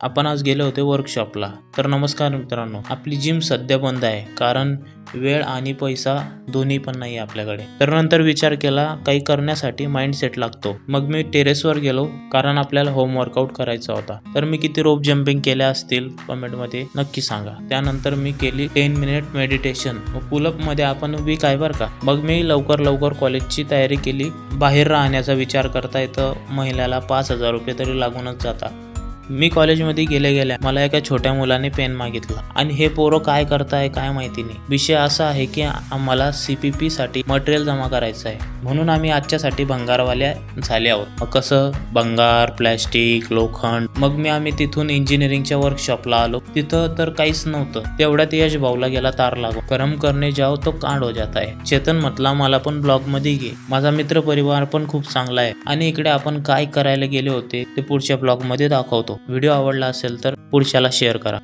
आपण आज गेले होते वर्कशॉपला. तर नमस्कार मित्रांनो, आपली जिम सध्या बंद आहे कारण वेळ आणि पैसा दोन्ही पण नाही आपल्याकडे. तर नंतर विचार केला काही करण्यासाठी माइंडसेट लागतो. मग मी टेरेसवर गेलो कारण आपल्याला होम वर्कआउट करायचा होता. तर मी किती रोप जम्पिंग केल्या असतील कमेंटमध्ये नक्की सांगा. त्यानंतर मी केली 10 मिनिट मेडिटेशन. पुलअप मध्ये आपण वीक आहे बरं का. मग मी लवकर कॉलेजची तयारी केली. बाहेर राहण्याचा विचार करता येतं महिन्याला 5,000 रुपये तरी लागूनच जातात. मी कॉलेजमध्ये गेल्या मला एका छोट्या मुलाने पेन मागितला आणि हे पोरं काय करताय काय माहिती नाही. विषय असा आहे की आम्हाला CPP साठी मटेरियल जमा करायचं आहे म्हणून आम्ही आजच्यासाठी भंगारवाल्या झाले आहोत. मग कसं भंगार, प्लॅस्टिक, लोखंड. मग आम्ही तिथून इंजिनिअरिंगच्या वर्कशॉपला आलो. तिथं तर काहीच नव्हतं. तेवढ्यात यश भाऊला गेला तार लागू. कर्म करणे जाओ तो कांड हो जाता है. चेतन म्हटला मला पण ब्लॉग मध्ये घे. माझा मित्र परिवार पण खूप चांगला आहे आणि इकडे आपण काय करायला गेले होते ते पुढच्या ब्लॉग मध्ये दाखवतो. व्हिडिओ आवडला असेल तर पुढच्याला शेअर करा.